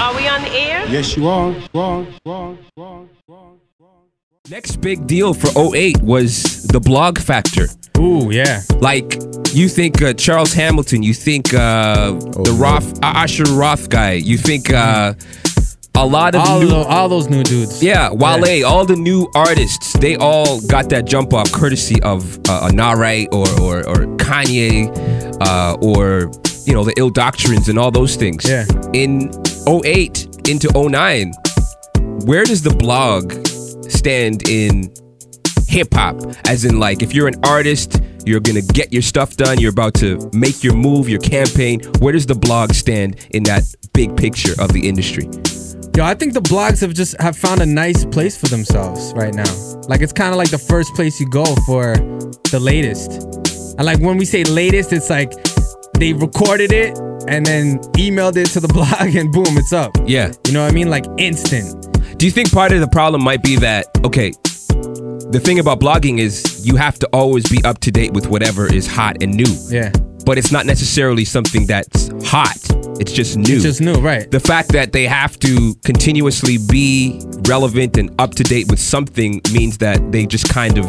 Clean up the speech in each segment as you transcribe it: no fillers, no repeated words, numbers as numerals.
Are we on the air? Yes, you are. Next big deal for '08 was the blog factor. Ooh, yeah. Like, you think Charles Hamilton, you think the Asher Roth guy, you think a lot of all those new dudes. Yeah, Wale, all the new artists, they all got that jump off courtesy of Narai or Kanye or, you know, the Ill Doctrines and all those things. Yeah. In '08 into '09, where does the blog stand in hip-hop? As in, like, if you're an artist, you're gonna get your stuff done, you're about to make your move, your campaign, where does the blog stand in that big picture of the industry? Yo, I think the blogs have found a nice place for themselves right now. Like, it's kind of like the first place you go for the latest. And like, when we say latest, it's like they recorded it and then emailed it to the blog and boom, it's up. Yeah. You know what I mean? Like, instant. Do you think part of the problem might be that, okay, the thing about blogging is you have to always be up to date with whatever is hot and new. Yeah. But it's not necessarily something that's hot. It's just new. It's just new, right. The fact that they have to continuously be relevant and up to date with something means that they just kind of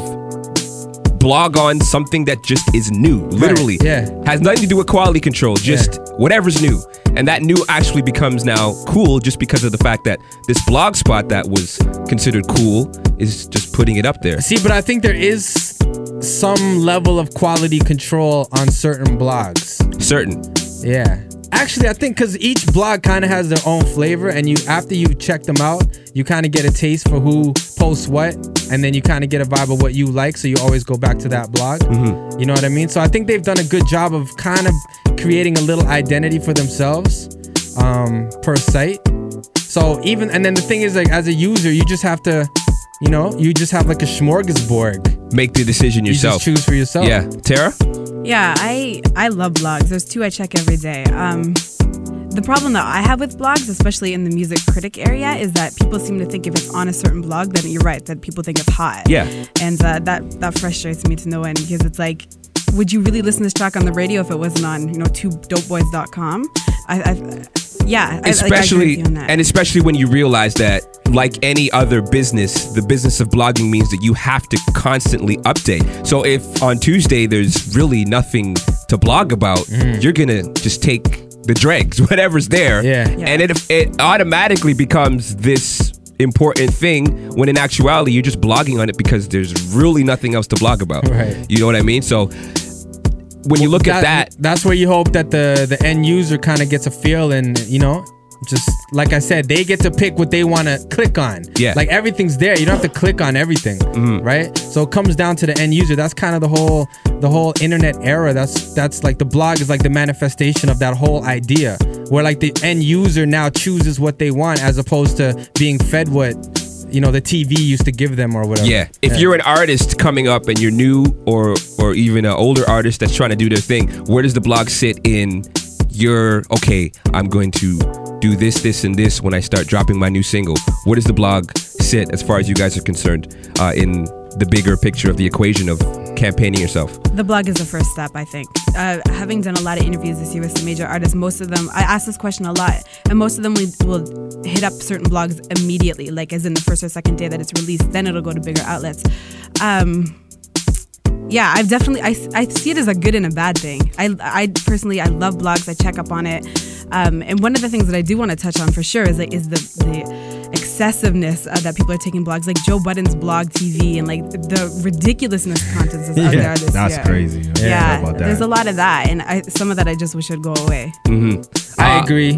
blog on something that just is new, literally. Right. Yeah. Has nothing to do with quality control, just whatever's new. And that new actually becomes now cool just because of the fact that this blog spot that was considered cool is just putting it up there. See, but I think there is some level of quality control on certain blogs. Certain. Yeah. Actually, I think because each blog kind of has their own flavor, and after you check them out, you kind of get a taste for who posts what, and then you kind of get a vibe of what you like, so you always go back to that blog. Mm-hmm. You know what I mean? So I think they've done a good job of kind of creating a little identity for themselves per site. So and then the thing is, like, as a user, you just have to, you know, you just have like a smorgasbord. Make the decision yourself. You just choose for yourself. Yeah. Tara? Yeah, I love blogs. There's two I check every day. The problem that I have with blogs, especially in the music critic area, is that people seem to think if it's on a certain blog, then you're right, that people think it's hot. Yeah. And that frustrates me to no end, because it's like, would you really listen to this track on the radio if it wasn't on, you know, twodopeboys.com? Especially when you realize that, like any other business, the business of blogging means that you have to constantly update. So if on Tuesday there's really nothing to blog about, you're gonna just take the dregs, whatever's there, and it automatically becomes this important thing, when in actuality you're just blogging on it because there's really nothing else to blog about. Right. You know what I mean? So when you look at that's where you hope that the end user kind of gets a feel, and, you know, just like I said, they get to pick what they want to click on. Yeah. Like, everything's there. You don't have to click on everything, right? So it comes down to the end user. That's kind of the whole internet era. That's like, the blog is like the manifestation of that whole idea, where like the end user now chooses what they want as opposed to being fed what, you know, the TV used to give them or whatever. Yeah. If you're an artist coming up and you're new, or even an older artist that's trying to do their thing, where does the blog sit in your, okay, I'm going to do this, and this when I start dropping my new single? Where does the blog sit as far as you guys are concerned in the bigger picture of the equation of campaigning yourself? The blog is the first step, I think. Having done a lot of interviews this year with some major artists, most of them, I ask this question a lot, and most of them will hit up certain blogs immediately, like as in the first or second day that it's released, then it'll go to bigger outlets. Yeah, I see it as a good and a bad thing. I personally, I love blogs. I check up on it. And one of the things that I do want to touch on for sure is the excessiveness that people are taking blogs, like Joe Budden's blog TV, and like the ridiculousness content is out there this year. That's crazy. Yeah, there's a lot of that, and some of that I just wish would go away. I agree.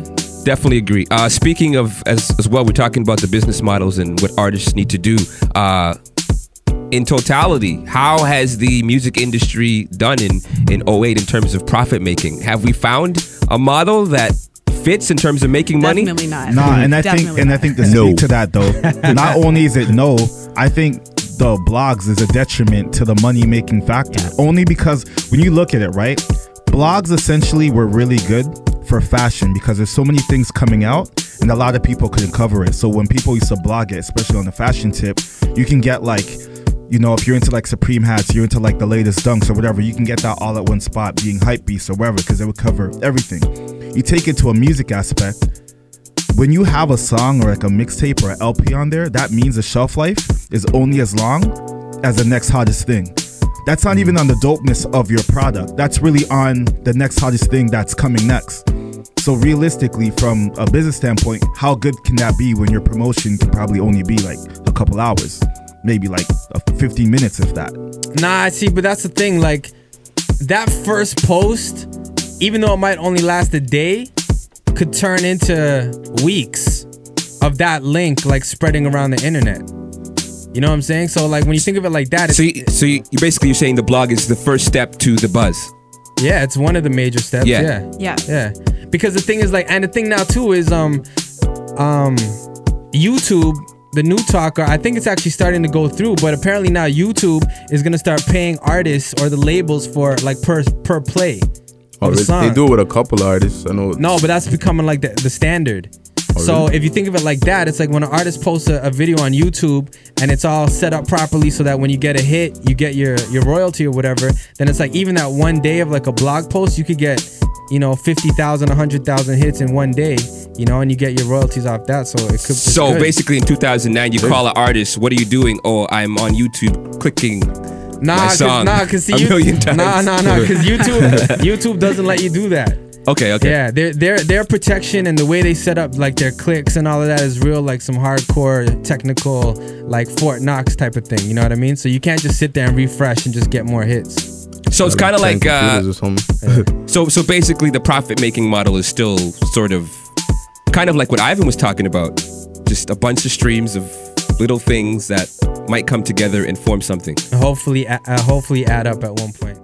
Definitely agree. Speaking of, as well, we're talking about the business models and what artists need to do. In totality, how has the music industry done in '08 in terms of profit making? Have we found a model that fits in terms of making money? Definitely not. Nah, and I think to speak to that though, not only is it no, I think the blogs is a detriment to the money making factor. Only because when you look at it, right, blogs essentially were really good for fashion because there's so many things coming out and a lot of people couldn't cover it. So when people used to blog it, especially on the fashion tip, you can get like, you know, if you're into like Supreme hats, you're into like the latest dunks or whatever, you can get that all at one spot, being hype beast or wherever, because it would cover everything. You take it to a music aspect, when you have a song or like a mixtape or an LP on there, that means the shelf life is only as long as the next hottest thing. That's not even on the dopeness of your product. That's really on the next hottest thing that's coming next. So realistically, from a business standpoint, how good can that be when your promotion can probably only be like a couple hours, maybe like 15 minutes if that? Nah, see, but that's the thing. Like that first post, even though it might only last a day, could turn into weeks of that link like spreading around the internet. You know what I'm saying? So like when you think of it like that, so you basically you're saying the blog is the first step to the buzz. Yeah, it's one of the major steps. Yeah. Because the thing is like, and the thing now too is YouTube, the new talker, I think it's actually starting to go through, but apparently now YouTube is gonna start paying artists or the labels for like per play. Oh, they do it with a couple artists. I know. No, but that's becoming like the standard. So if you think of it like that, it's like when an artist posts a video on YouTube and it's all set up properly so that when you get a hit, you get your royalty or whatever, then it's like even that one day of like a blog post, you could get, 50,000, 100,000 hits in one day, and you get your royalties off that. So it could. So basically in 2009, you call an artist, what are you doing? Oh, I'm on YouTube clicking my song because YouTube doesn't let you do that. Okay. Yeah, their protection and the way they set up like their clicks and all of that is real like some hardcore technical like Fort Knox type of thing. You know what I mean? So you can't just sit there and refresh and just get more hits. So it's kind of like so basically the profit making model is still sort of kind of like what Ivan was talking about, just a bunch of streams of little things that might come together and form something. Hopefully add up at one point.